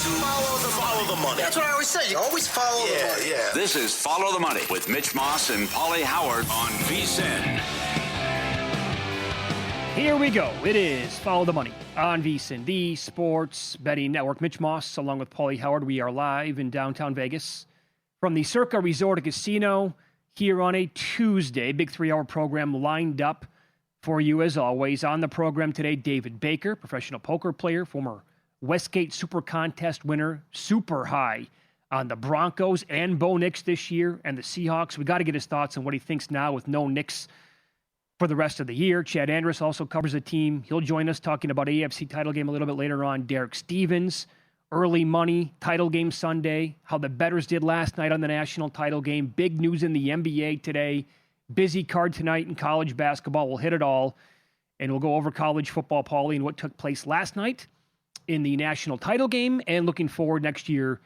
Follow the money. That's what I always say. You always follow the money. Yeah. This is Follow the Money with Mitch Moss and Pauly Howard on VSiN. Here we go. It is Follow the Money on VSiN, the sports betting network. Mitch Moss, along with Pauly Howard. We are live in downtown Vegas from the Circa Resort and Casino here on a Tuesday. Big 3-hour program lined up for you as always. On the program today, David Baker, professional poker player, former Westgate Super Contest winner, super high on the Broncos and Bo Nix this year and the Seahawks. We got to get his thoughts on what he thinks now with no Nix for the rest of the year. Chad Andrus also covers the team. He'll join us talking about AFC title game a little bit later on. Derek Stevens, early money, title game Sunday, how the bettors did last night on the national title game. Big news in the NBA today. Busy card tonight in college basketball. We'll hit it all. And we'll go over college football, Pauly, and what took place last night in the national title game, and looking forward next year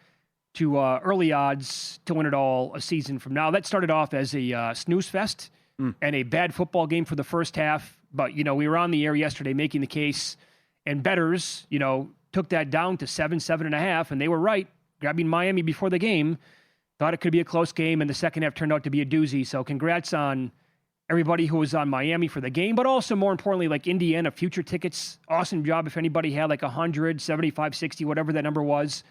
to early odds to win it all a season from now. That started off as a snooze fest and a bad football game for the first half. But, we were on the air yesterday making the case, and bettors, took that down to 7.5, and they were right. Grabbing Miami before the game, thought it could be a close game, and the second half turned out to be a doozy. So congrats on everybody who was on Miami for the game, but also more importantly, like Indiana future tickets. Awesome job if anybody had like 100, 75, 60, whatever that number was.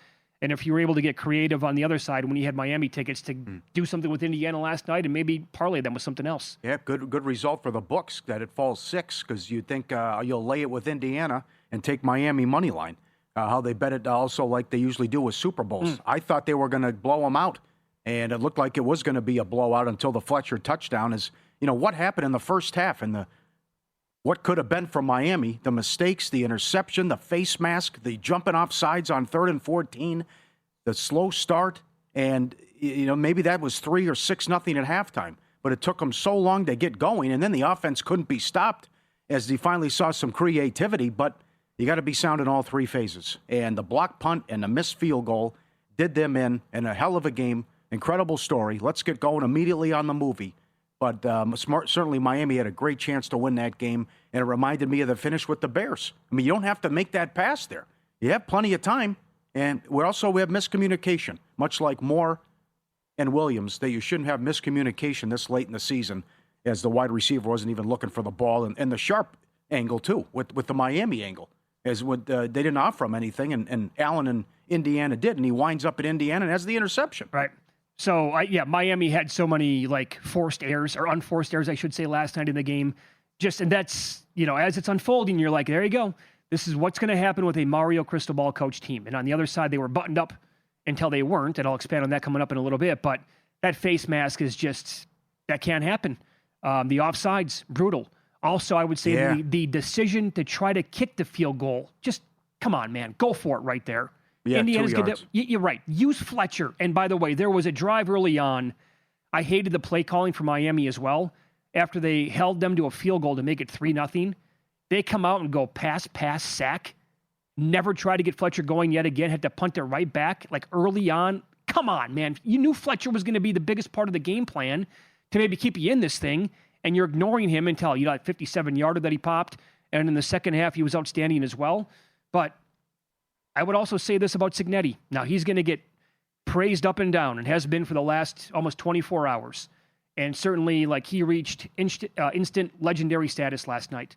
And if you were able to get creative on the other side when you had Miami tickets to do something with Indiana last night and maybe parlay them with something else. Yeah, good result for the books that it falls 6, because you'd think you'll lay it with Indiana and take Miami money line. How they bet it also like they usually do with Super Bowls. I thought they were going to blow them out, and it looked like it was going to be a blowout until the Fletcher touchdown. What happened in the first half and what could have been from Miami, the mistakes, the interception, the face mask, the jumping off sides on 3rd and 14, the slow start, and maybe that was 3 or 6-0 at halftime. But it took them so long to get going, and then the offense couldn't be stopped as they finally saw some creativity. But you got to be sound in all 3 phases. And the block punt and the missed field goal did them in a hell of a game. Incredible story. Let's get going immediately on the movie. But certainly Miami had a great chance to win that game, and it reminded me of the finish with the Bears. I mean, you don't have to make that pass there. You have plenty of time, and we have miscommunication, much like Moore and Williams, that you shouldn't have miscommunication this late in the season, as the wide receiver wasn't even looking for the ball, and the sharp angle, too, with the Miami angle, as they didn't offer him anything, and Allen in Indiana did, and he winds up at Indiana and has the interception. Right. So, Miami had so many, forced errors, or unforced errors, I should say, last night in the game. And that's, as it's unfolding, you're like, there you go. This is what's going to happen with a Mario Cristobal coach team. And on the other side, they were buttoned up until they weren't, and I'll expand on that coming up in a little bit. But that face mask is just, that can't happen. The offsides, brutal. Also, I would say the decision to try to kick the field goal, just, come on, man, go for it right there. Yeah, Indiana's 2 yards. You're right. Use Fletcher. And by the way, there was a drive early on. I hated the play calling for Miami as well. After they held them to a field goal to make it 3-0, they come out and go pass, sack. Never try to get Fletcher going yet again. Had to punt it right back, early on. Come on, man. You knew Fletcher was going to be the biggest part of the game plan to maybe keep you in this thing, and you're ignoring him until that 57-yarder that he popped. And in the second half, he was outstanding as well. But I would also say this about Cignetti. Now, he's going to get praised up and down and has been for the last almost 24 hours. And certainly, he reached instant legendary status last night.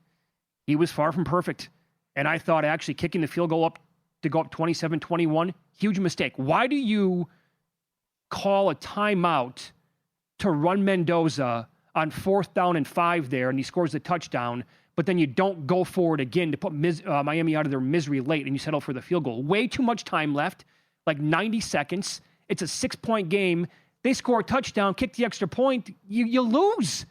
He was far from perfect. And I thought actually kicking the field goal up to go up 27-21, huge mistake. Why do you call a timeout to run Mendoza on 4th down and 5 there, and he scores the touchdown, but then you don't go forward again to put Miami out of their misery late, and you settle for the field goal? Way too much time left, 90 seconds. It's a 6-point game. They score a touchdown, kick the extra point, you lose.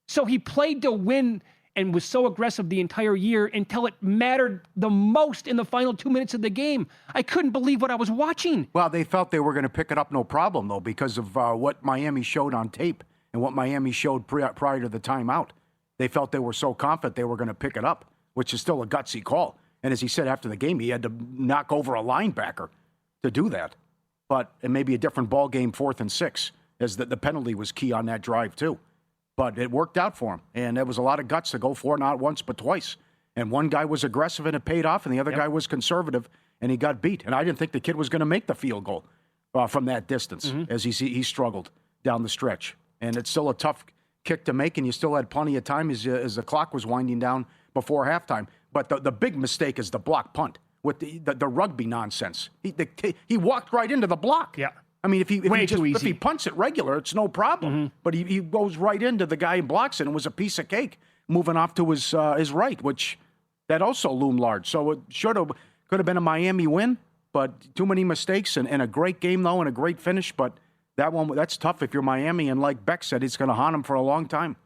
So he played to win and was so aggressive the entire year until it mattered the most in the final 2 minutes of the game. I couldn't believe what I was watching. Well, they felt they were going to pick it up no problem, though, because of what Miami showed on tape and what Miami showed prior to the timeout. They felt they were so confident they were going to pick it up, which is still a gutsy call. And as he said after the game, he had to knock over a linebacker to do that. But it may be a different ball game, 4th and 6, as the penalty was key on that drive, too. But it worked out for him, and there was a lot of guts to go for it, not once but twice. And one guy was aggressive, and it paid off, and the other guy was conservative, and he got beat. And I didn't think the kid was going to make the field goal from that distance as he struggled down the stretch. And it's still a tough kick to make, and you still had plenty of time as the clock was winding down before halftime. But the big mistake is the block punt with the rugby nonsense. He walked right into the block. Yeah. I mean, if he punts it regular, it's no problem. But he goes right into the guy and blocks it, and it was a piece of cake moving off to his right, which that also loomed large. So it could have been a Miami win, but too many mistakes and a great game, though, and a great finish. But that's tough if you're Miami, and like Beck said, it's going to haunt him for a long time.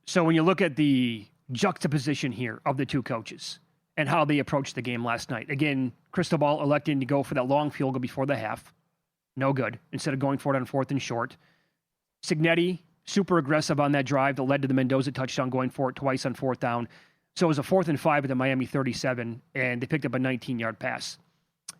So when you look at the juxtaposition here of the two coaches and how they approached the game last night, again, Cristobal electing to go for that long field goal before the half. No good. Instead of going for it on 4th and short. Signetti, super aggressive on that drive that led to the Mendoza touchdown, going for it twice on 4th down. So it was a 4th and 5 at the Miami 37, and they picked up a 19-yard pass.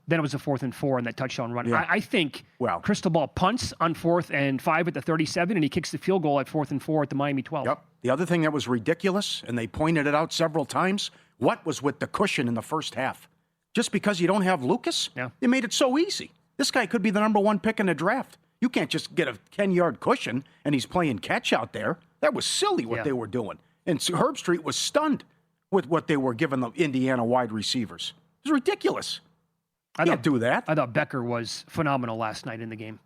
Then it was a 4th and 4 on that touchdown run. Yeah. I think Cristobal punts on 4th and 5 at the 37, and he kicks the field goal at 4th and 4 at the Miami 12. Yep. The other thing that was ridiculous, and they pointed it out several times, what was with the cushion in the first half? Just because you don't have Lucas? Yeah. They made it so easy. This guy could be the number 1 pick in the draft. You can't just get a 10-yard cushion and he's playing catch out there. That was silly what they were doing. And Herb Street was stunned with what they were giving the Indiana wide receivers. It was ridiculous. I can't do that. I thought Becker was phenomenal last night in the game.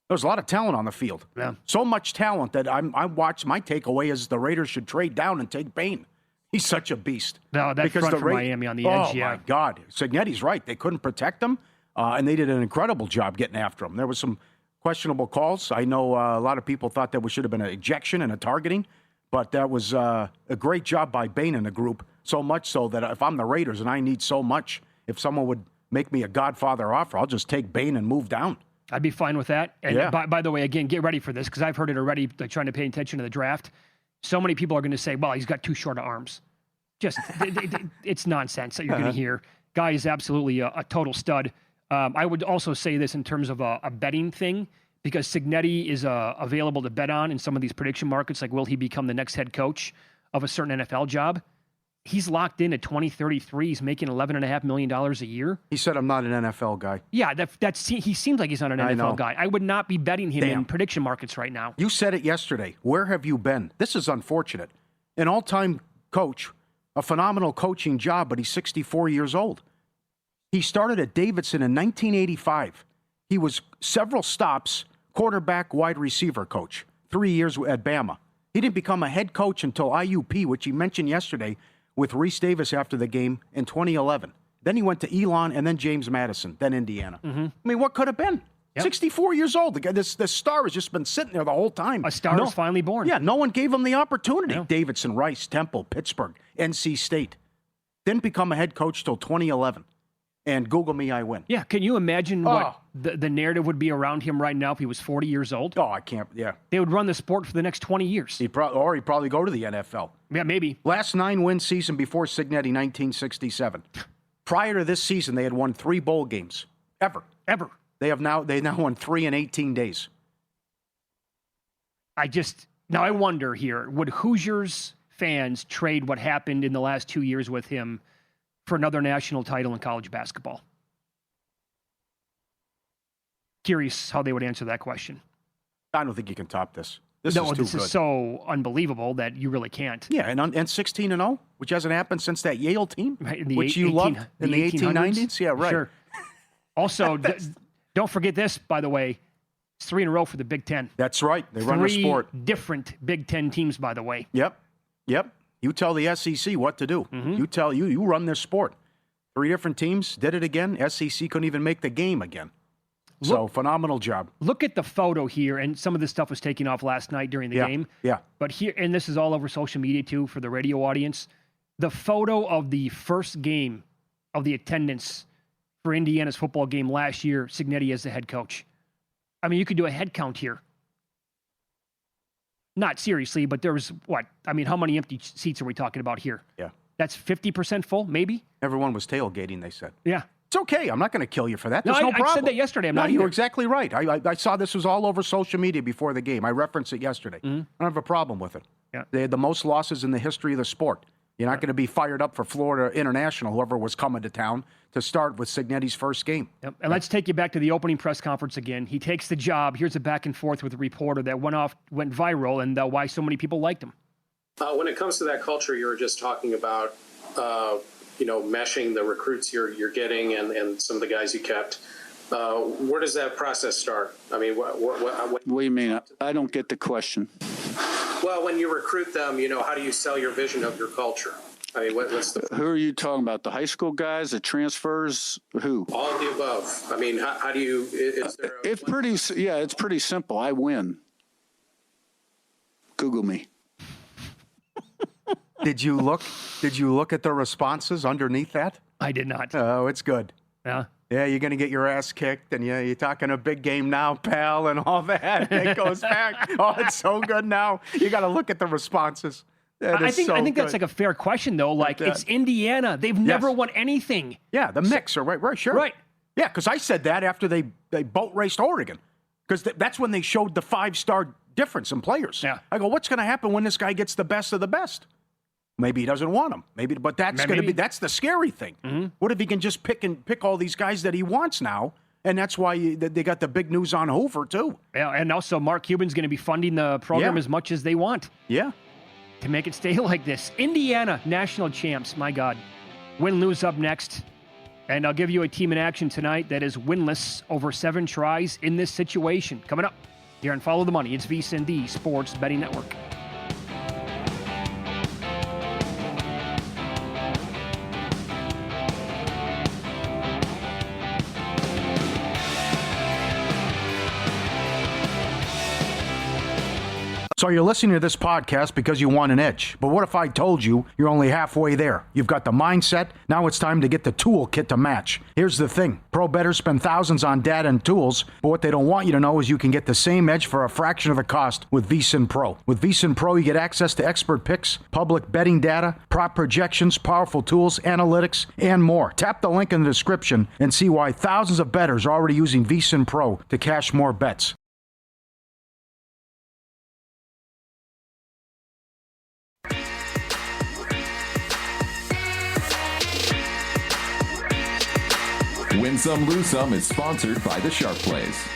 There was a lot of talent on the field. Yeah. So much talent that I watched. My takeaway is the Raiders should trade down and take Bain. He's such a beast. No, that front for Miami on the edge, my God. Signetti's right. They couldn't protect him. And they did an incredible job getting after him. There was some questionable calls. I know a lot of people thought that should have been an ejection and a targeting, but that was a great job by Bain and the group, so much so that if I'm the Raiders and I need so much, if someone would make me a Godfather offer, I'll just take Bain and move down. I'd be fine with that. And by the way, again, get ready for this, because I've heard it already, like, trying to pay attention to the draft. So many people are going to say, well, he's got too short of arms. Just, it's nonsense that you're going to hear. Guy is absolutely a total stud. I would also say this in terms of a betting thing, because Signetti is available to bet on in some of these prediction markets, like will he become the next head coach of a certain NFL job? He's locked in at 2033. He's making $11.5 million a year. He said, I'm not an NFL guy. Yeah, he seems like he's not an NFL guy. I would not be betting him in prediction markets right now. You said it yesterday. Where have you been? This is unfortunate. An all-time coach, a phenomenal coaching job, but he's 64 years old. He started at Davidson in 1985. He was several stops, quarterback, wide receiver coach, 3 years at Bama. He didn't become a head coach until IUP, which he mentioned yesterday with Reese Davis after the game in 2011. Then he went to Elon and then James Madison, then Indiana. I mean, what could have been? Yep. 64 years old. The guy, this star has just been sitting there the whole time. A star was finally born. Yeah, no one gave him the opportunity. Yeah. Davidson, Rice, Temple, Pittsburgh, NC State. Didn't become a head coach till 2011. And Google me, I win. Yeah, can you imagine what the narrative would be around him right now if he was 40 years old? Oh, I can't, yeah. They would run the sport for the next 20 years. He'd probably go to the NFL. Yeah, maybe. Last 9-win season before Signetti, 1967. Prior to this season, they had won 3 bowl games. Ever. They now won 3 in 18 days. Now I wonder here, would Hoosiers fans trade what happened in the last 2 years with him for another national title in college basketball? Curious how they would answer that question. I don't think you can top this. This is so unbelievable that you really can't. Yeah, and 16-0, which hasn't happened since that Yale team, right, which you loved in the 1890s. Yeah, right. Sure. Also, don't forget this, by the way. It's 3 in a row for the Big Ten. That's right. They run the sport. 3 different Big Ten teams, by the way. Yep. You tell the SEC what to do. You run their sport. 3 different teams did it again. SEC couldn't even make the game again. So, phenomenal job. Look at the photo here, and some of this stuff was taken off last night during the game. Yeah. But here, and this is all over social media too for the radio audience, the photo of the first game of the attendance for Indiana's football game last year, Signetti as the head coach. I mean, you could do a head count here. Not seriously, but there was how many empty seats are we talking about here? Yeah. That's 50% full, maybe? Everyone was tailgating, they said. Yeah. It's okay. I'm not going to kill you for that. There's no problem. I said that yesterday. You're exactly right. I saw this was all over social media before the game. I referenced it yesterday. I don't have a problem with it. Yeah. They had the most losses in the history of the sport. You're not going to be fired up for Florida International, whoever was coming to town, to start with Cignetti's first game. Yep. And let's take you back to the opening press conference again. He takes the job. Here's a back and forth with the reporter that went viral, and why so many people liked him. When it comes to that culture you were just talking about, meshing the recruits you're getting and some of the guys you kept, where does that process start? I mean, what do you mean? I don't get the question. Well, when you recruit them, how do you sell your vision of your culture? I mean, what's the... Who are you talking about? The high school guys, the transfers, who? All of the above. I mean, how do you... Is there it's pretty simple. I win. Google me. Did you look at the responses underneath that? I did not. Oh, it's good. Yeah. Yeah, you're going to get your ass kicked, and you're talking a big game now, pal, and all that. It goes back. Oh, it's so good now. You got to look at the responses. I think that's like a fair question, though. Like, it's Indiana. They've never won anything. Yeah, the mix. Right, sure. Right. Yeah, because I said that after they boat raced Oregon. Because that's when they showed the 5-star difference in players. Yeah. I go, what's going to happen when this guy gets the best of the best? Maybe he doesn't want him. But that's the scary thing. Mm-hmm. What if he can just pick all these guys that he wants now? And that's why they got the big news on Hoover, too. Yeah, and also Mark Cuban's going to be funding the program as much as they want. Yeah. To make it stay like this. Indiana national champs, my God. Win-lose up next. And I'll give you a team in action tonight that is winless over 7 tries in this situation. Coming up here on Follow the Money. It's VSiN, the Sports Betting Network. So you're listening to this podcast because you want an edge. But what if I told you you're only halfway there? You've got the mindset. Now it's time to get the toolkit to match. Here's the thing. Pro bettors spend thousands on data and tools, but what they don't want you to know is you can get the same edge for a fraction of the cost with VSiN Pro. With VSiN Pro, you get access to expert picks, public betting data, prop projections, powerful tools, analytics, and more. Tap the link in the description and see why thousands of bettors are already using VSiN Pro to cash more bets. Win Some, Lose Some is sponsored by the Sharp Plays.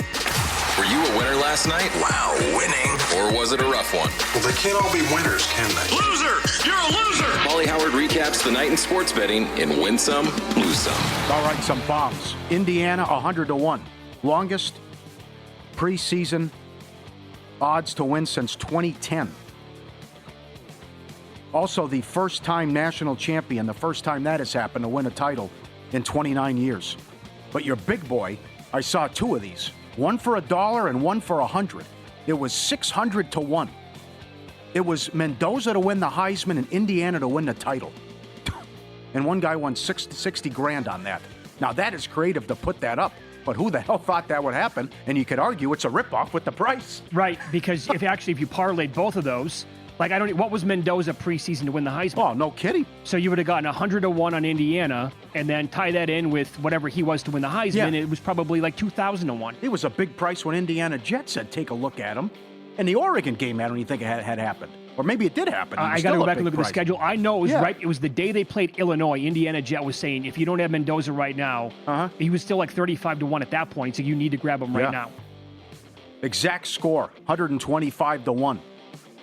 Were you a winner last night? Wow, winning. Or was it a rough one? Well, they can't all be winners, can they? Loser! You're a loser! Pauly Howard recaps the night in sports betting in Win Some, Lose Some. All right, some bombs. Indiana, 100-1. Longest preseason odds to win since 2010. Also, the first-time national champion, the first time that has happened to win a title in 29 years. But your big boy, I saw 2 of these. One for $1 and one for $100. It was 600-1. It was Mendoza to win the Heisman and Indiana to win the title. And one guy won 60 grand on that. Now, that is creative to put that up. But who the hell thought that would happen? And you could argue it's a ripoff with the price. Right, because if you parlayed both of those, what was Mendoza preseason to win the Heisman? Oh, no kidding. So you would have gotten 100-1 on Indiana, and then tie that in with whatever he was to win the Heisman. Yeah. It was probably like 2,000-1. It was a big price when Indiana Jets said, take a look at him. And the Oregon game, I don't even think it had happened. Or maybe it did happen. I got to go back and look at the schedule. I know it was right. It was the day they played Illinois. Indiana Jet was saying, if you don't have Mendoza right now, he was still like 35-1 at that point, so you need to grab him right now. Exact score, 125-1.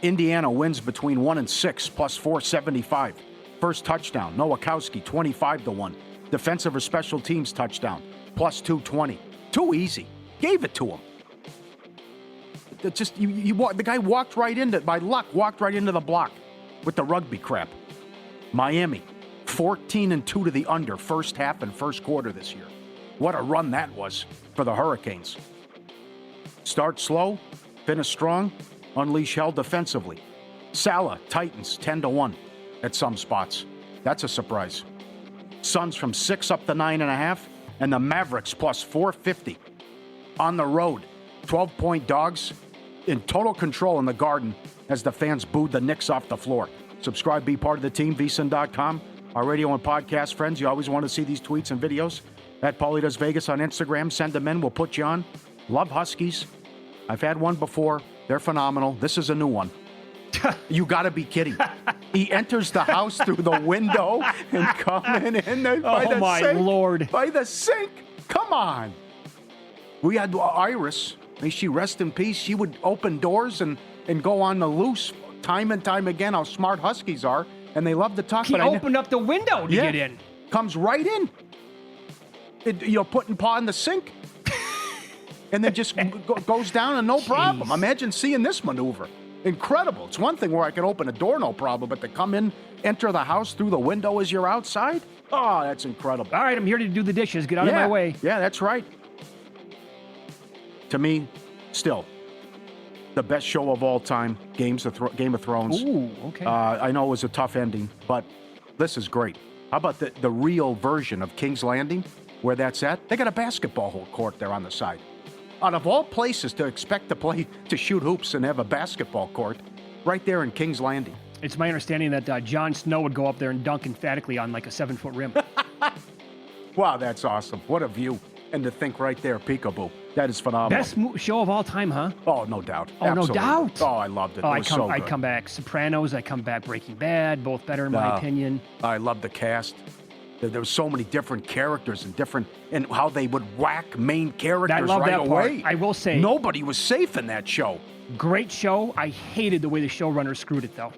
Indiana wins between 1 and 6, plus 475. First touchdown, Nowakowski, 25-1. Defensive or special teams touchdown, plus 220. Too easy. Gave it to him. It's just the guy walked right into, by luck, the block with the rugby crap. Miami, 14-2 to the under, first half and first quarter this year. What a run that was for the Hurricanes. Start slow, finish strong. Unleash hell defensively. Salah, Titans, 10-1 at some spots. That's a surprise. Suns from 6 up to 9.5, and the Mavericks plus 450 on the road. 12-point dogs in total control in the Garden as the fans booed the Knicks off the floor. Subscribe, be part of the team, vsin.com. Our radio and podcast friends, you always want to see these tweets and videos. At Pauly Does Vegas on Instagram, send them in, we'll put you on. Love Huskies. I've had one before. They're phenomenal. This is a new one. You got to be kidding. He enters the house through the window and coming in there by the my sink. Lord. By the sink. Come on. We had Iris. May she rest in peace. She would open doors and go on the loose time and time again. How smart Huskies are. And they love to talk. He opened up the window to get in. Comes right in. Putting paw in the sink. And then just goes down and no problem. Imagine seeing this maneuver. Incredible. It's one thing where I can open a door, no problem, but to come in, enter the house through the window as you're outside? Oh, that's incredible. All right, I'm here to do the dishes. Get out of my way. Yeah, that's right. To me, still, the best show of all time, Game of Thrones. Ooh, okay. I know it was a tough ending, but this is great. How about the real version of King's Landing, where that's at? They got a basketball court there on the side. Out of all places to expect to shoot hoops and have a basketball court, right there in King's Landing. It's my understanding that Jon Snow would go up there and dunk emphatically on like a 7-foot rim. Wow, that's awesome. What a view. And to think right there, peekaboo. That is phenomenal. Best show of all time, huh? Oh, no doubt. Oh, Absolutely. no doubt. Oh, I loved it. Oh, It was so good. I come back Sopranos. I come back Breaking Bad. Both better in my opinion. I love the cast. There were so many different characters and how they would whack main characters I love right that away. part. I will say, nobody was safe in that show. Great show. I hated the way the showrunners screwed it, though.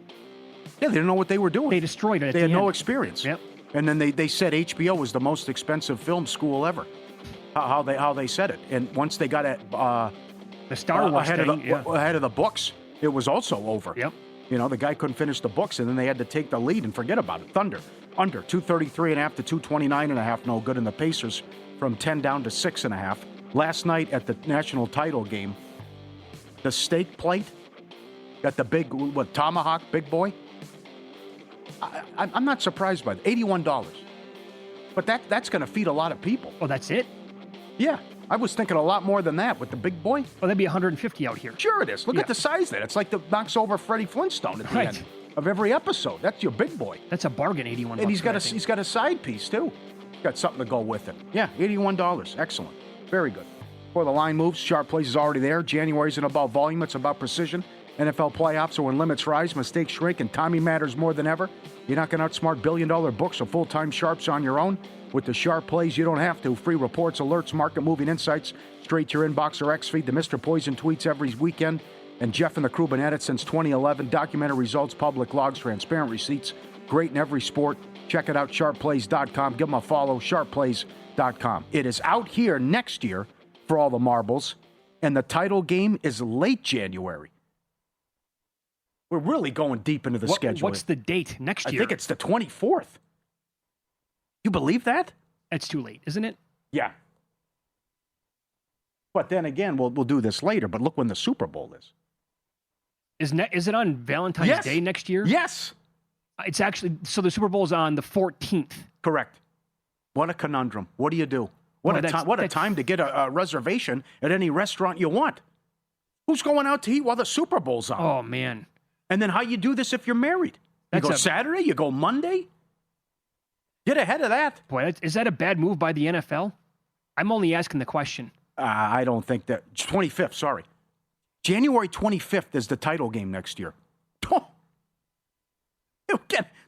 Yeah, they didn't know what they were doing. They destroyed it. They had no experience. Yep. And then they said HBO was the most expensive film school ever. How they said it. And once they got the Star Wars ahead of the books, it was also over. Yep. You know, the guy couldn't finish the books, and then they had to take the lead and forget about it. Thunder, under 233.5 to 229.5, no good. And the Pacers from 10 down to 6.5. Last night at the national title game, the steak plate at the big, Tomahawk, big boy? I'm not surprised by it. $81. But that's going to feed a lot of people. Oh, that's it? Yeah. I was thinking a lot more than that with the big boy. Well, that'd be 150 out here. Sure it is. Look at the size of it. It's like the knocks over Freddie Flintstone at the end of every episode. That's your big boy. That's a bargain, 81 And bucks. he's got a side piece, too. Got something to go with it. Yeah, $81. Excellent. Very good. Before the line moves, Sharp Plays is already there. January isn't about volume, it's about precision. NFL playoffs are when limits rise, mistakes shrink, and timing matters more than ever. You're not going to outsmart billion-dollar books or full-time sharps on your own. With the Sharp Plays, you don't have to. Free reports, alerts, market-moving insights, straight to your inbox or X-Feed. The Mr. Poison tweets every weekend, and Jeff and the crew been at it since 2011. Documented results, public logs, transparent receipts. Great in every sport. Check it out, sharpplays.com. Give them a follow, sharpplays.com. It is out here next year for all the marbles, and the title game is late January. We're really going deep into the schedule. What's the date next year? I think it's the 24th. You believe that? It's too late, isn't it? Yeah. But then again, we'll do this later, but look when the Super Bowl is. Is it on Valentine's Day next year? Yes. It's actually, so the Super Bowl is on the 14th. Correct. What a conundrum. What do you do? What a time to get a reservation at any restaurant you want. Who's going out to eat while the Super Bowl's on? Oh, man. And then how you do this if you're married? You go Saturday? You go Monday? Get ahead of that. Boy, is that a bad move by the NFL? I'm only asking the question. I don't think that. 25th, sorry. January 25th is the title game next year.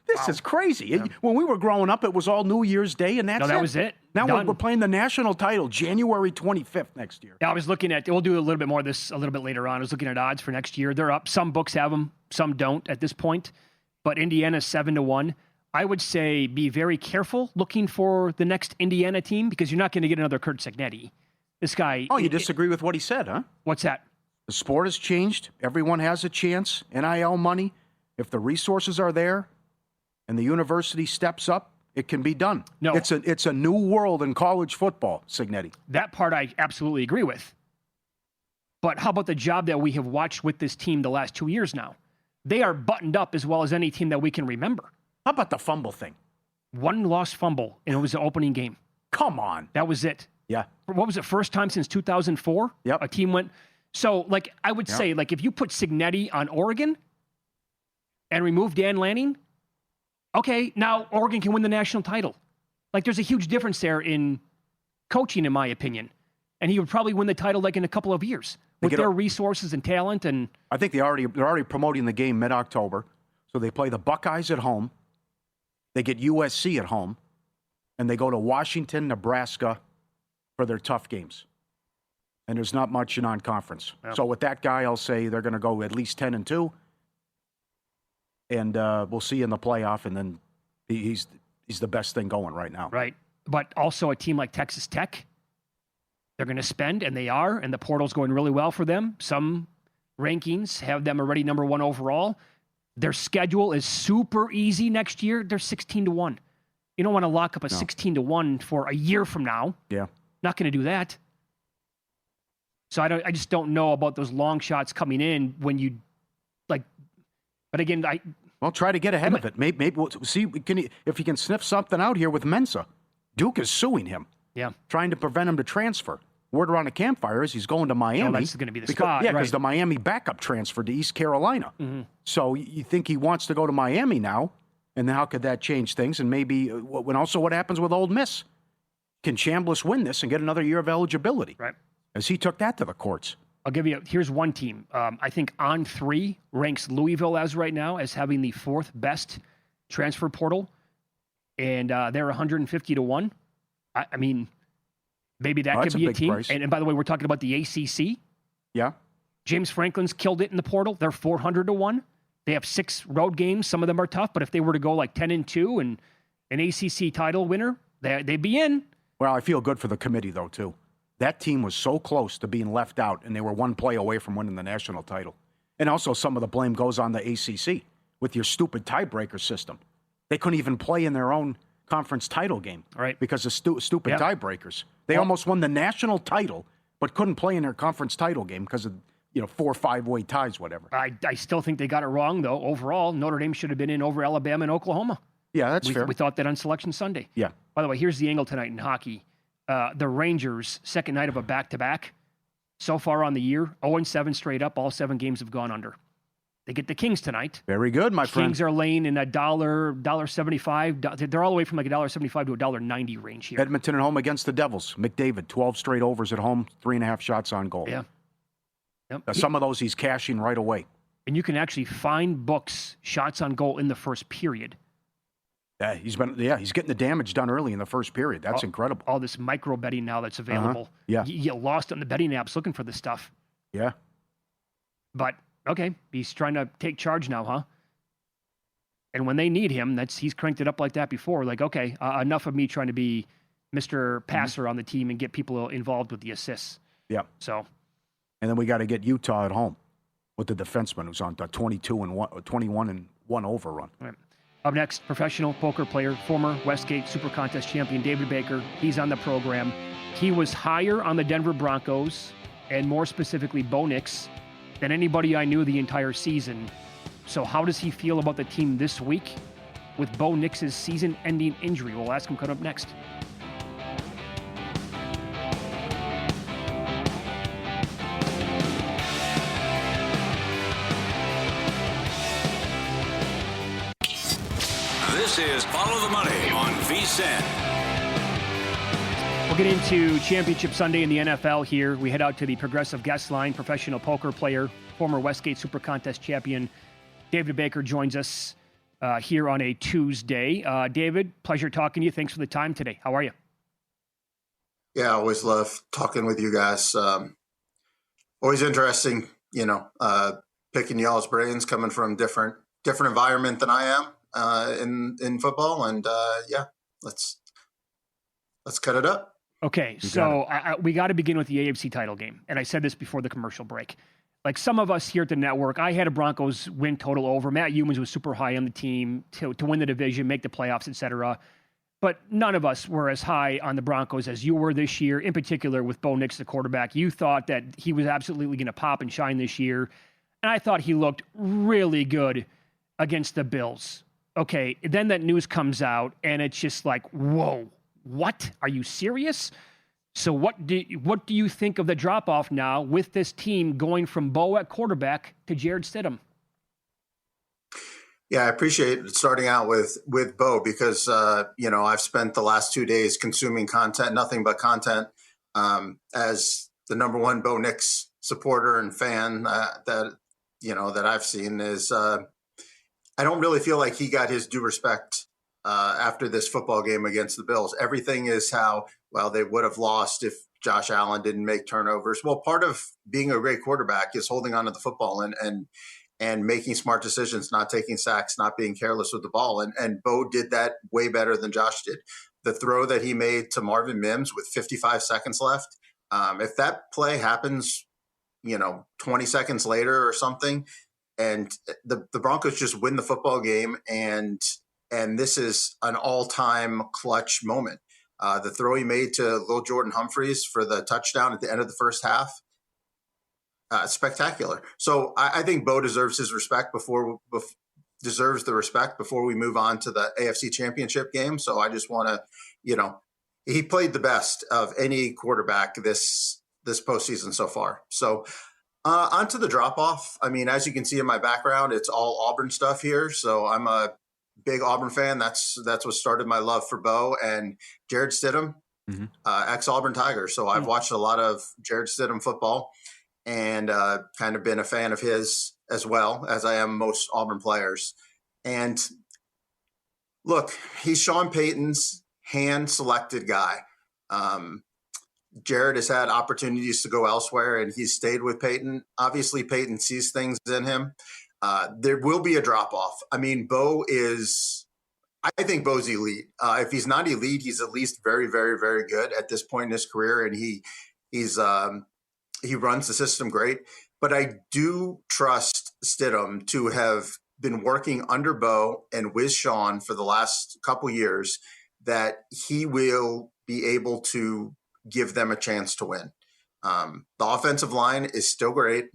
This is crazy. Yeah. When we were growing up, it was all New Year's Day, and that's that was it. Now we're playing the national title January 25th next year. Yeah, I was looking at, we'll do a little bit more of this a little bit later on. I was looking at odds for next year. They're up. Some books have them, some don't at this point. But Indiana's 7-1. I would say be very careful looking for the next Indiana team because you're not going to get another Kurt Cignetti. This guy. Oh, you disagree with what he said, huh? What's that? The sport has changed. Everyone has a chance. NIL money. If the resources are there and the university steps up, it can be done. No. It's a new world in college football, Cignetti. That part I absolutely agree with. But how about the job that we have watched with this team the last 2 years now? They are buttoned up as well as any team that we can remember. How about the fumble thing? One lost fumble, and it was the opening game. Come on. That was it. Yeah. What was it, first time since 2004? Yep. A team went. So, I would say, if you put Cignetti on Oregon and remove Dan Lanning, okay, now Oregon can win the national title. There's a huge difference there in coaching, in my opinion. and he would probably win the title like in a couple of years with their resources and talent. And I think they're already promoting the game mid-October. So they play the Buckeyes at home. They get USC at home. And they go to Washington, Nebraska for their tough games. And there's not much non-conference. Yep. So with that guy, I'll say they're going to go at least 10-2. And we'll see in the playoff. And then he's the best thing going right now. Right. But also a team like Texas Tech, they're going to spend, and they are, and the portal's going really well for them. Some rankings have them already number 1 overall. Their schedule is super easy next year. They're 16-1. You don't want to lock up a 16-1 for a year from now. Yeah. Not going to do that. So I just don't know about those long shots coming in when you like. But again, well, try to get ahead of it. Maybe we'll see if he can sniff something out here with Mensa. Duke is suing him. Yeah. Trying to prevent him to transfer. Word around the campfire is he's going to Miami. Oh, that's going to be the spot. Yeah, because the Miami backup transferred to East Carolina. Mm-hmm. So you think he wants to go to Miami now, and then how could that change things? And maybe what happens with Ole Miss? Can Chambliss win this and get another year of eligibility? Right. As he took that to the courts. I'll give you, here's one team. I think On3 ranks Louisville as right now as having the 4th best transfer portal. And they're 150-1. I mean, maybe that could be a team. And by the way, we're talking about the ACC. Yeah. James Franklin's killed it in the portal. They're 400-1. They have 6 road games. Some of them are tough, but if they were to go like 10-2 and an ACC title winner, they'd be in. Well, I feel good for the committee, though, too. That team was so close to being left out, and they were 1 play away from winning the national title. And also some of the blame goes on the ACC with your stupid tiebreaker system. They couldn't even play in their own conference title game because of stupid tiebreakers. They almost won the national title, but couldn't play in their conference title game because of 4 or 5-way ties, whatever. I still think they got it wrong, though. Overall, Notre Dame should have been in over Alabama and Oklahoma. Yeah, that's fair. We thought that on Selection Sunday. Yeah. By the way, here's the angle tonight in hockey. The Rangers, second night of a back-to-back. So far on the year, 0-7 straight up. All 7 games have gone under. They get the Kings tonight. Very good, my friend. Kings are laying in $1.75. They're all the way from like $1.75 to $1.90 range here. Edmonton at home against the Devils. McDavid, 12 straight overs at home, 3.5 shots on goal. Yeah. Yep. Some of those he's cashing right away. And you can actually find books, shots on goal in the first period. Yeah, he's getting the damage done early in the first period. That's incredible. All this micro betting now that's available. Yeah. You get lost on the betting apps looking for this stuff. Yeah. But, okay, he's trying to take charge now, huh? And when they need him, he's cranked it up like that before. Like, okay, enough of me trying to be Mr. Passer on the team and get people involved with the assists. Yeah. So. And then we got to get Utah at home with the defenseman who's on the 21-1 overrun. Right. Up next, professional poker player, former Westgate Super Contest champion David Baker. He's on the program. He was higher on the Denver Broncos, and more specifically Bo Nix, than anybody I knew the entire season. So how does he feel about the team this week with Bo Nix's season-ending injury? We'll ask him coming up next. This is Follow the Money on VSiN. We'll get into Championship Sunday in the NFL here. We head out to the Progressive Guest Line. Professional poker player, former Westgate Super Contest champion, David Baker joins us here on a Tuesday. David, pleasure talking to you. Thanks for the time today. How are you? Yeah, I always love talking with you guys. Always interesting, picking y'all's brains coming from different environment than I am in football. And let's cut it up. Okay, so we got to begin with the AFC title game. And I said this before the commercial break. Like some of us here at the network, I had a Broncos win total over. Matt Humans was super high on the team to win the division, make the playoffs, etc. But none of us were as high on the Broncos as you were this year, in particular with Bo Nix, the quarterback. You thought that he was absolutely going to pop and shine this year. And I thought he looked really good against the Bills. Okay, then that news comes out, and it's just like, whoa, what? Are you serious? So what do you think of the drop-off now with this team going from Bo at quarterback to Jared Stidham? Yeah, I appreciate starting out with Bo because, I've spent the last 2 days consuming content, nothing but content as the number one Bo Nix supporter and fan that I've seen is I don't really feel like he got his due respect after this football game against the Bills. Everything is how, well, they would have lost if Josh Allen didn't make turnovers. Well, part of being a great quarterback is holding on to the football and making smart decisions, not taking sacks, not being careless with the ball. And Bo did that way better than Josh did. The throw that he made to Marvin Mims with 55 seconds left, if that play happens, 20 seconds later or something, and the Broncos just win the football game, and this is an all-time clutch moment. The throw he made to Lil Jordan Humphreys for the touchdown at the end of the first half, spectacular. So I think Bo deserves his respect deserves the respect before we move on to the AFC Championship game. So I just want to, he played the best of any quarterback this postseason so far. So on to the drop-off. I mean, as you can see in my background, it's all Auburn stuff here. So I'm a big Auburn fan. That's what started my love for Bo and Jared Stidham, ex-Auburn Tiger. So I've watched a lot of Jared Stidham football and kind of been a fan of his as well, as I am most Auburn players. And look, he's Sean Payton's hand-selected guy. Jared has had opportunities to go elsewhere, and he's stayed with Payton. Obviously, Payton sees things in him. There will be a drop-off. I mean, I think Bo's elite. If he's not elite, he's at least very, very, very good at this point in his career, and he runs the system great. But I do trust Stidham to have been working under Bo and with Sean for the last couple years, that he will be able to give them a chance to win. The offensive line is still great.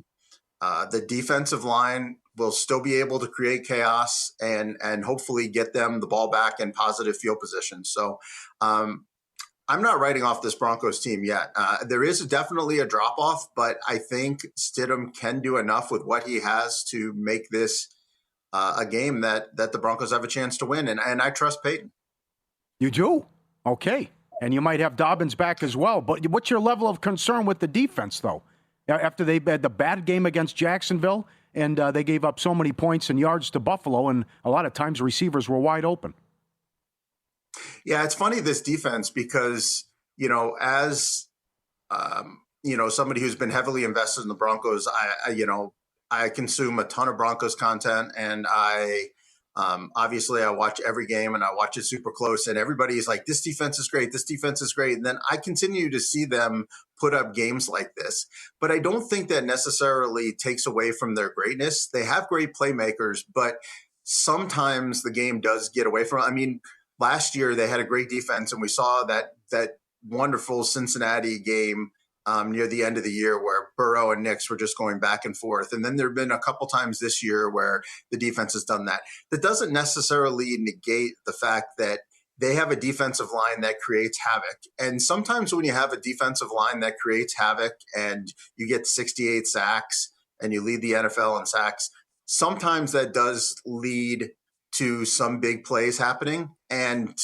The defensive line will still be able to create chaos and hopefully get them the ball back in positive field position. So I'm not writing off this Broncos team yet. There is definitely a drop-off, but I think Stidham can do enough with what he has to make this a game that the Broncos have a chance to win, and I trust Peyton. You do? Okay. And you might have Dobbins back as well. But what's your level of concern with the defense, though? After they had the bad game against Jacksonville, and they gave up so many points and yards to Buffalo, and a lot of times receivers were wide open. Yeah, it's funny, this defense, because, as, somebody who's been heavily invested in the Broncos, I consume a ton of Broncos content, and obviously I watch every game and I watch it super close, and everybody's like, this defense is great. This defense is great. And then I continue to see them put up games like this, but I don't think that necessarily takes away from their greatness. They have great playmakers, but sometimes the game does get away from it. I mean, last year they had a great defense, and we saw that wonderful Cincinnati game near the end of the year where Burrow and Nix were just going back and forth. And then there have been a couple times this year where the defense has done that. That doesn't necessarily negate the fact that they have a defensive line that creates havoc. And sometimes when you have a defensive line that creates havoc and you get 68 sacks and you lead the NFL in sacks, sometimes that does lead to some big plays happening. And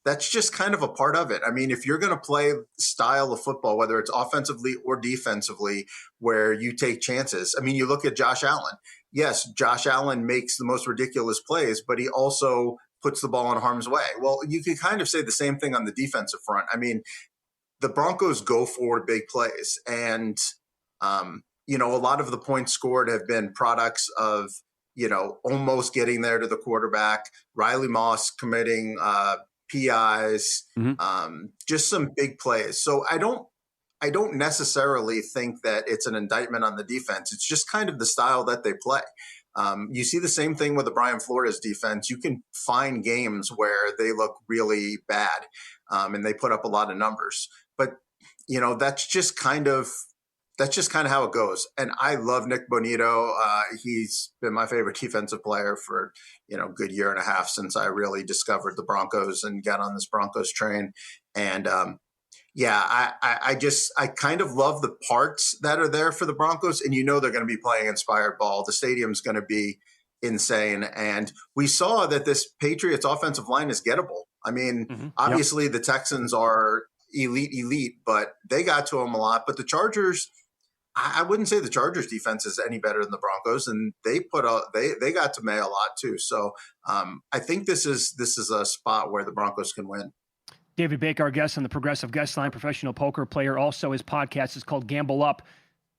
that's just kind of a part of it. I mean, if you're going to play style of football, whether it's offensively or defensively, where you take chances. I mean, you look at Josh Allen. Yes, Josh Allen makes the most ridiculous plays, but he also puts the ball in harm's way. Well, you could kind of say the same thing on the defensive front. I mean, the Broncos go for big plays, and, a lot of the points scored have been products of, almost getting there to the quarterback, Riley Moss committing PIs, just some big plays. So I don't necessarily think that it's an indictment on the defense. It's just kind of the style that they play. You see the same thing with the Brian Flores defense. You can find games where they look really bad and they put up a lot of numbers. But, that's just kind of how it goes. And I love Nick Bonito. He's been my favorite defensive player for, a good year and a half since I really discovered the Broncos and got on this Broncos train. And I kind of love the parts that are there for the Broncos. And they're going to be playing inspired ball. The stadium's going to be insane. And we saw that this Patriots offensive line is gettable. I mean, obviously the Texans are, elite, but they got to them a lot. But the Chargers, I wouldn't say the Chargers defense is any better than the Broncos, and they got to May a lot too. So I think this is a spot where the Broncos can win. David Baker, our guest on the Progressive Guest Line, professional poker player. Also, his podcast is called Gamble Up.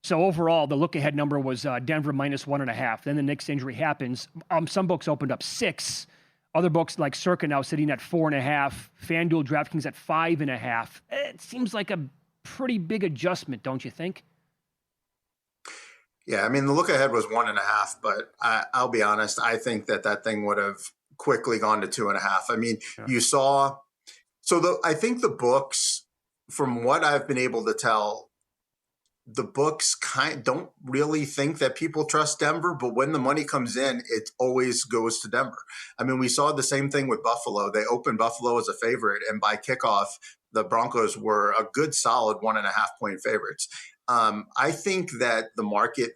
So overall, the look-ahead number was Denver -1.5. Then the Knicks injury happens. Some books opened up 6. Other books like Circa now sitting at 4.5. FanDuel, DraftKings at 5.5. It seems like a pretty big adjustment, don't you think? Yeah, I mean, the look-ahead was 1.5, but I'll be honest. I think that thing would have quickly gone to 2.5. I mean, you saw... So I think the books, from what I've been able to tell, the books don't really think that people trust Denver, but when the money comes in, it always goes to Denver. I mean, we saw the same thing with Buffalo. They opened Buffalo as a favorite, and by kickoff, the Broncos were a good solid 1.5-point favorites. I think that the market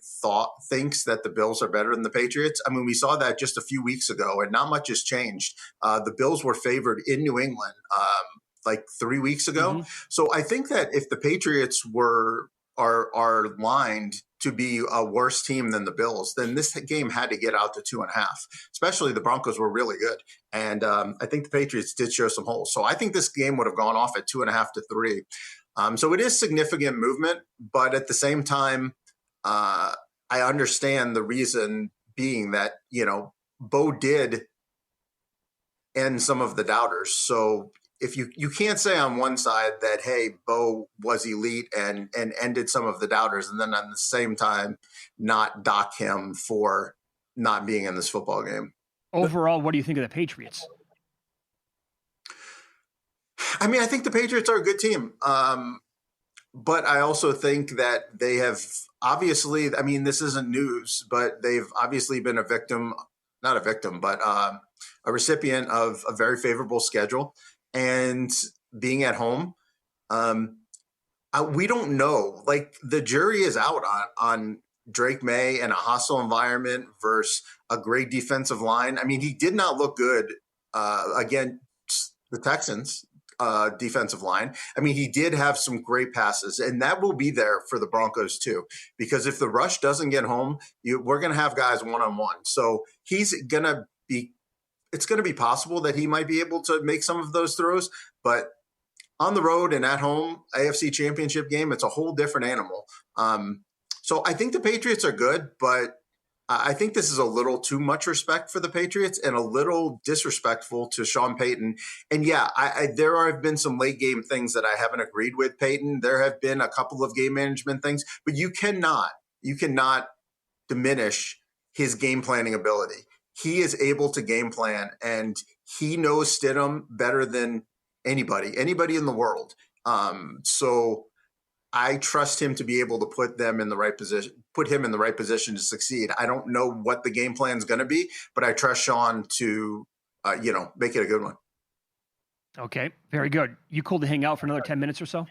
thinks that the Bills are better than the Patriots. I mean, we saw that just a few weeks ago, and not much has changed. The Bills were favored in New England like 3 weeks ago. Mm-hmm. So I think that if the Patriots are lined to be a worse team than the Bills, then this game had to get out to 2.5. Especially the Broncos were really good, and I think the Patriots did show some holes. So I think this game would have gone off at 2.5 to 3. So it is significant movement, but at the same time, I understand the reason being that, Bo did end some of the doubters. So if you can't say on one side that, hey, Bo was elite and ended some of the doubters, and then at the same time not dock him for not being in this football game. Overall, what do you think of the Patriots? I mean, I think the Patriots are a good team. But I also think that they have obviously, I mean, this isn't news, but they've obviously been a recipient of a very favorable schedule and being at home. We don't know, like the jury is out on Drake May in a hostile environment versus a great defensive line. I mean, he did not look good against the Texans. Defensive line. I mean, he did have some great passes, and that will be there for the Broncos too, because if the rush doesn't get home, we're going to have guys one-on-one. So it's going to be possible that he might be able to make some of those throws, but on the road and at home, AFC Championship game, it's a whole different animal. So I think the Patriots are good, but I think this is a little too much respect for the Patriots and a little disrespectful to Sean Payton. And yeah, there have been some late game things that I haven't agreed with Payton. There have been a couple of game management things, but you cannot diminish his game planning ability. He is able to game plan, and he knows Stidham better than anybody in the world. So I trust him to be able to put him in the right position to succeed. I don't know what the game plan is going to be, but I trust Sean to, make it a good one. Okay, very good. You cool to hang out for another 10 minutes or so?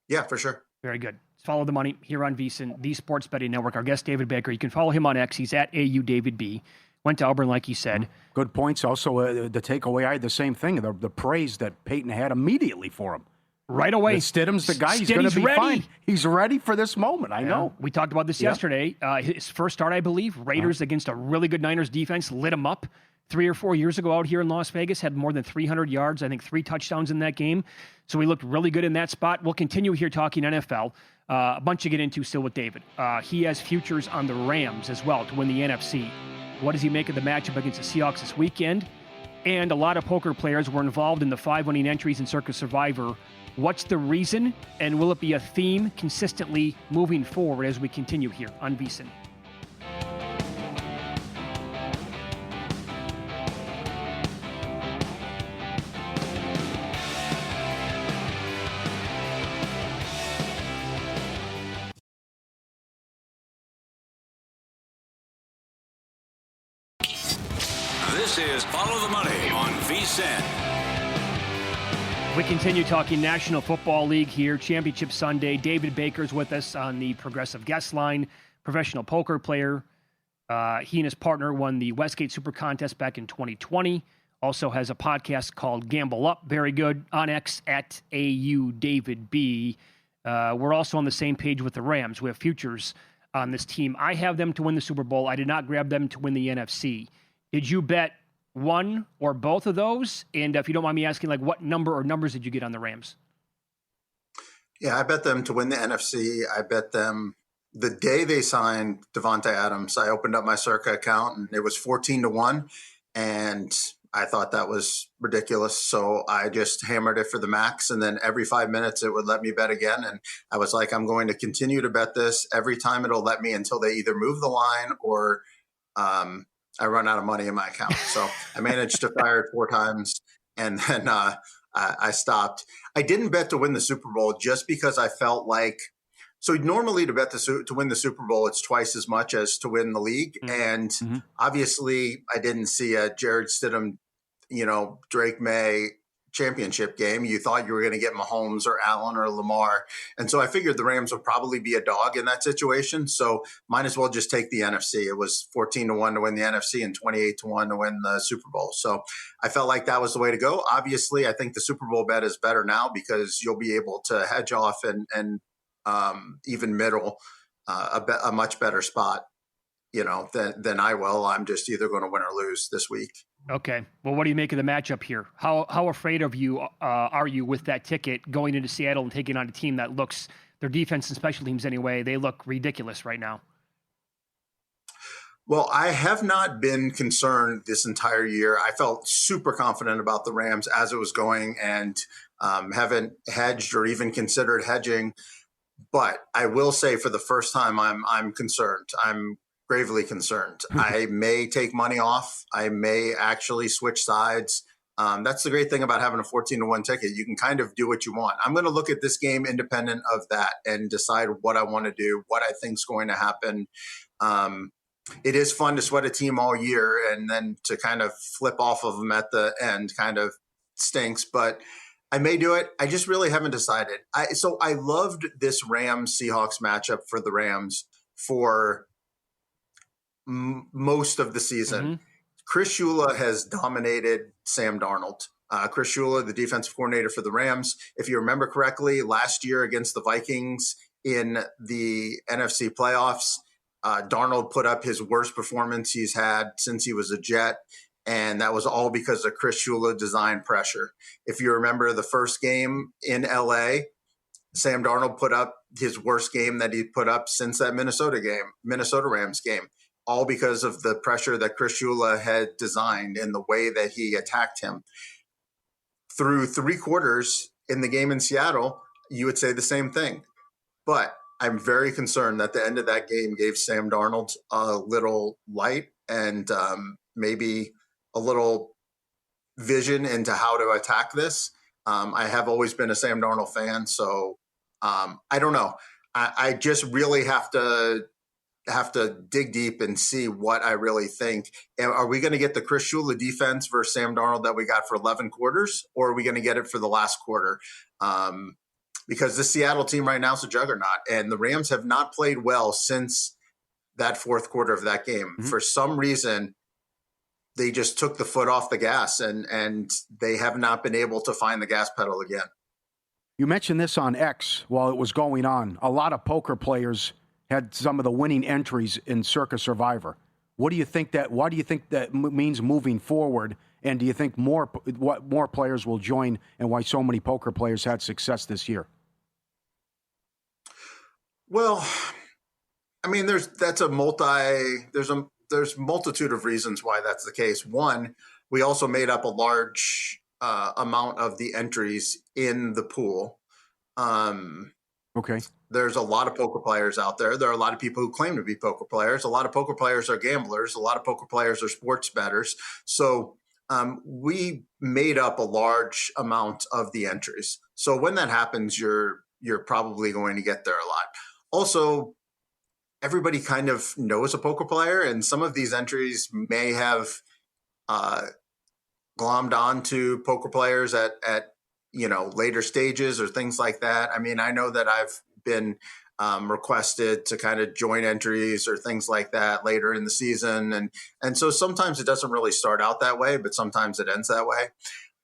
Yeah, for sure. Very good. Follow the money here on VSiN, the Sports Betting Network. Our guest, David Baker. You can follow him on X. He's at AUDavidB. Went to Auburn, like he said. Good points. Also, the takeaway, I had the same thing. The praise that Peyton had immediately for him. Right away. Stidham's the guy. He's going to be fine. He's ready for this moment. I know. We talked about this yesterday. His first start, I believe, Raiders against a really good Niners defense, lit him up 3 or 4 years ago out here in Las Vegas, had more than 300 yards, I think 3 touchdowns in that game. So he looked really good in that spot. We'll continue here talking NFL. A bunch to get into still with David. He has futures on the Rams as well to win the NFC. What does he make of the matchup against the Seahawks this weekend? And a lot of poker players were involved in the 5 winning entries in Circa Survivor. What's the reason, and will it be a theme consistently moving forward as we continue here on VSiN? This is Follow the Money on VSiN. We continue talking National Football League here, Championship Sunday. David Baker's with us on the Progressive Guest Line, professional poker player. He and his partner won the Westgate Super Contest back in 2020. Also has a podcast called Gamble Up. Very good. On X at AU David B. We're also on the same page with the Rams. We have futures on this team. I have them to win the Super Bowl. I did not grab them to win the NFC. Did you bet one or both of those? And if you don't mind me asking, like, what number or numbers did you get on the Rams? Yeah, I bet them to win the NFC. I bet them the day they signed Devontae Adams. I opened up my Circa account and it was 14-1. And I thought that was ridiculous. So I just hammered it for the max. And then every 5 minutes it would let me bet again. And I was like, I'm going to continue to bet this every time it'll let me until they either move the line or I run out of money in my account. So I managed to fire it 4 times. And then I stopped. I didn't bet to win the Super Bowl just because I felt like, so normally to win the Super Bowl, it's twice as much as to win the league. And obviously I didn't see a Jared Stidham, Drake May championship game. You thought you were going to get Mahomes or Allen or Lamar. And so I figured the Rams would probably be a dog in that situation. So might as well just take the NFC. It was 14-1 to win the NFC and 28-1 to win the Super Bowl. So I felt like that was the way to go. Obviously, I think the Super Bowl bet is better now because you'll be able to hedge off and even middle a much better spot, than I will. I'm just either going to win or lose this week. Okay. Well, what do you make of the matchup here? How afraid of you are you with that ticket going into Seattle and taking on a team that looks, their defense and special teams anyway, they look ridiculous right now? Well, I have not been concerned this entire year. I felt super confident about the Rams as it was going and haven't hedged or even considered hedging. But I will say for the first time, I'm concerned. I'm gravely concerned. I may take money off. I may actually switch sides. That's the great thing about having a 14-1 ticket. You can kind of do what you want. I'm going to look at this game independent of that and decide what I want to do, what I think is going to happen. It is fun to sweat a team all year and then to kind of flip off of them at the end kind of stinks, but I may do it. I just really haven't decided. So I loved this Rams-Seahawks matchup for the Rams for most of the season. Chris Shula has dominated Sam Darnold. Chris Shula, the defensive coordinator for the Rams, if you remember correctly, last year against the Vikings in the NFC playoffs, Darnold put up his worst performance he's had since he was a Jet. And that was all because of Chris Shula design pressure. If you remember the first game in LA, Sam Darnold put up his worst game that he put up since that Minnesota Rams game, all because of the pressure that Chris Shula had designed and the way that he attacked him. Through 3 quarters in the game in Seattle, you would say the same thing. But I'm very concerned that the end of that game gave Sam Darnold a little light and maybe a little vision into how to attack this. I have always been a Sam Darnold fan, so I don't know. I just really have to dig deep and see what I really think. And are we going to get the Chris Shula defense versus Sam Darnold that we got for 11 quarters, or are we going to get it for the last quarter? Because this Seattle team right now is a juggernaut, and the Rams have not played well since that fourth quarter of that game. For some reason, they just took the foot off the gas, and they have not been able to find the gas pedal again. You mentioned this on X while it was going on. A lot of poker players had some of the winning entries in Circa Survivor. What do you think that? Why do you think that means moving forward? And do you think more players will join, and why so many poker players had success this year? Well, I mean, there's multitude of reasons why that's the case. One, we also made up a large amount of the entries in the pool. Okay. There's a lot of poker players out there. There are a lot of people who claim to be poker players. A lot of poker players are gamblers. A lot of poker players are sports bettors. So we made up a large amount of the entries. So when that happens, you're probably going to get there a lot. Also, everybody kind of knows a poker player, and some of these entries may have glommed on to poker players at later stages or things like that. I mean, I know that I've been requested to kind of join entries or things like that later in the season. And so sometimes it doesn't really start out that way, but sometimes it ends that way.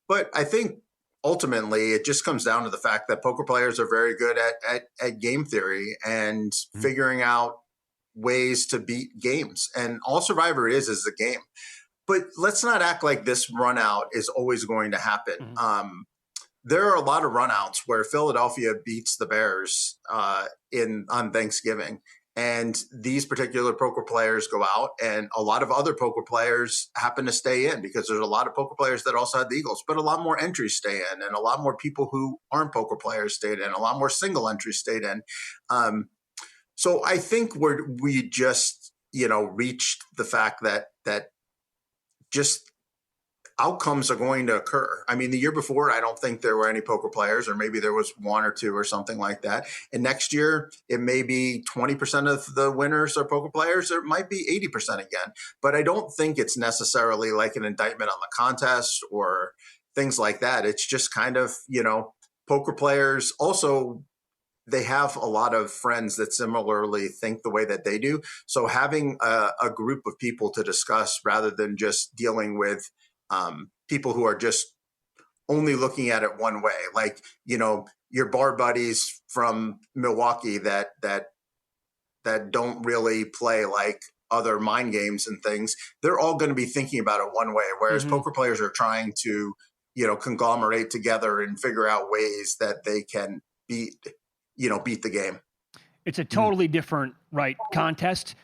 But I think ultimately it just comes down to the fact that poker players are very good at game theory and figuring out ways to beat games. And all Survivor is a game. But let's not act like this run out is always going to happen. There are a lot of runouts where Philadelphia beats the Bears on Thanksgiving, and these particular poker players go out, and a lot of other poker players happen to stay in because there's a lot of poker players that also had the Eagles, but a lot more entries stay in, and a lot more people who aren't poker players stayed in, a lot more single entries stayed in. So I think we just reached the fact that just outcomes are going to occur. I mean, the year before, I don't think there were any poker players, or maybe there was one or two or something like that. And next year, it may be 20% of the winners are poker players, or it might be 80% again. But I don't think it's necessarily like an indictment on the contest or things like that. It's just kind of, poker players also, they have a lot of friends that similarly think the way that they do. So having a group of people to discuss rather than just dealing with people who are just only looking at it one way, like, your bar buddies from Milwaukee that don't really play like other mind games and things, they're all going to be thinking about it one way. Whereas poker players are trying to, conglomerate together and figure out ways that they can beat the game. It's a totally different, contest.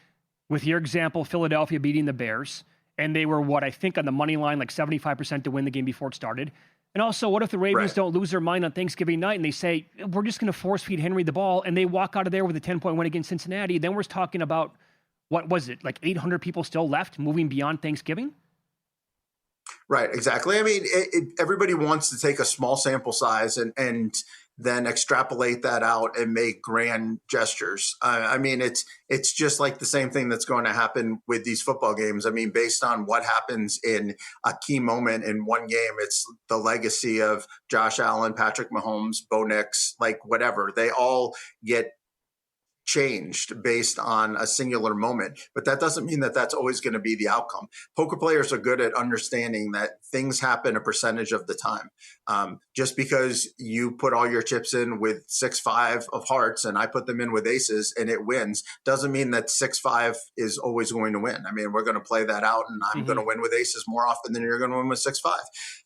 With your example, Philadelphia beating the Bears. And they were, I think on the money line, like 75% to win the game before it started. And also, what if the Ravens don't lose their mind on Thanksgiving night and they say, we're just going to force feed Henry the ball, and they walk out of there with a 10-point win against Cincinnati? Then we're talking about, what was it, like 800 people still left moving beyond Thanksgiving? Right, exactly. I mean, everybody wants to take a small sample size and then extrapolate that out and make grand gestures. I mean, it's just like the same thing that's going to happen with these football games. I mean, based on what happens in a key moment in one game, it's the legacy of Josh Allen, Patrick Mahomes, Bo Nix, like whatever. They all get changed based on a singular moment, but that doesn't mean that that's always going to be the outcome. Poker players are good at understanding that things happen a percentage of the time. Just because you put all your chips in with 6-5 of hearts and I put them in with aces and it wins, doesn't mean that 6-5 is always going to win. I mean, we're going to play that out, and I'm going to win with aces more often than you're going to win with 6-5.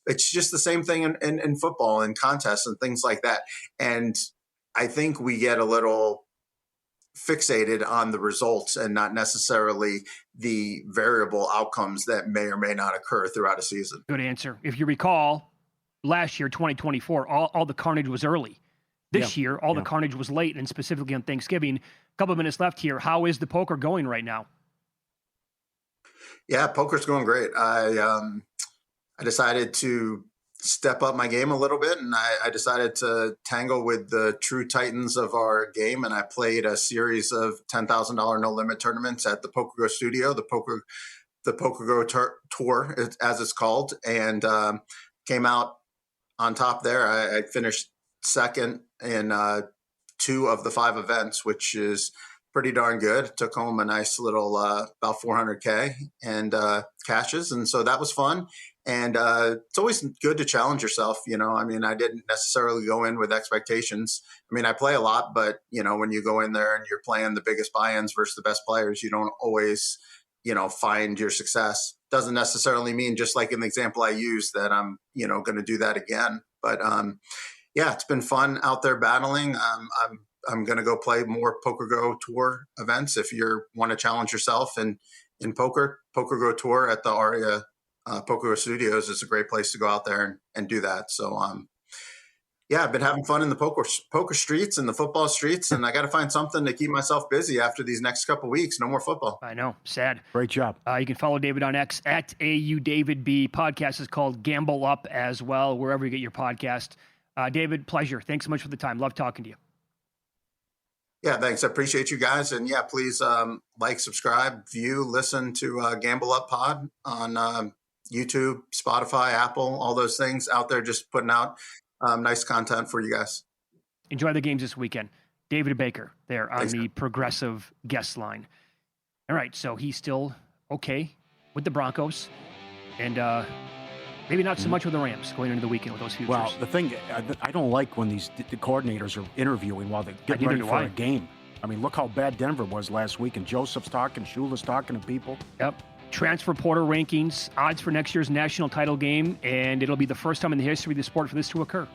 It's just the same thing in football and contests and things like that. And I think we get a little fixated on the results and not necessarily the variable outcomes that may or may not occur throughout a season. Good answer. If you recall, last year, 2024, all the carnage was early. This year, all the carnage was late, and specifically on Thanksgiving. A couple of minutes left here. How is the poker going right now? Yeah, poker's going great. I decided to step up my game a little bit, and I decided to tangle with the true titans of our game, and I played a series of $10,000 no limit tournaments at the Poker Go Studio, the Poker Go Tour, as it's called, and came out on top there. I finished second in 2 of the 5 events, which is pretty darn good. Took home a nice little about $400K and cashes, and so that was fun. And it's always good to challenge yourself. I mean, I didn't necessarily go in with expectations. I mean, I play a lot, but, when you go in there and you're playing the biggest buy-ins versus the best players, you don't always, find your success. Doesn't necessarily mean, just like in the example I used, that I'm, going to do that again. But yeah, it's been fun out there battling. I'm going to go play more Poker Go Tour events. If you want to challenge yourself in Poker Go Tour at the Aria Poker Go Studios is a great place to go out there and do that. So, yeah, I've been having fun in the poker streets and the football streets, and I got to find something to keep myself busy after these next couple of weeks. No more football. I know. Sad. Great job. You can follow David on X at AUDavidB. Podcast is called Gamble Up as well, wherever you get your podcast. David, pleasure. Thanks so much for the time. Love talking to you. Yeah, thanks. I appreciate you guys. And yeah, please like, subscribe, view, listen to Gamble Up Pod on YouTube, Spotify, Apple, all those things out there, just putting out nice content for you guys. Enjoy the games this weekend. David Baker there on the progressive guest line. All right, so he's still okay with the Broncos, and maybe not so much with the Rams going into the weekend with those futures. Well, the thing, I don't like when the coordinators are interviewing while they're getting ready for a game. I mean, look how bad Denver was last week, and Joseph's talking, Shula's talking to people. Yep. Transfer portal rankings, odds for next year's national title game, and it'll be the first time in the history of the sport for this to occur.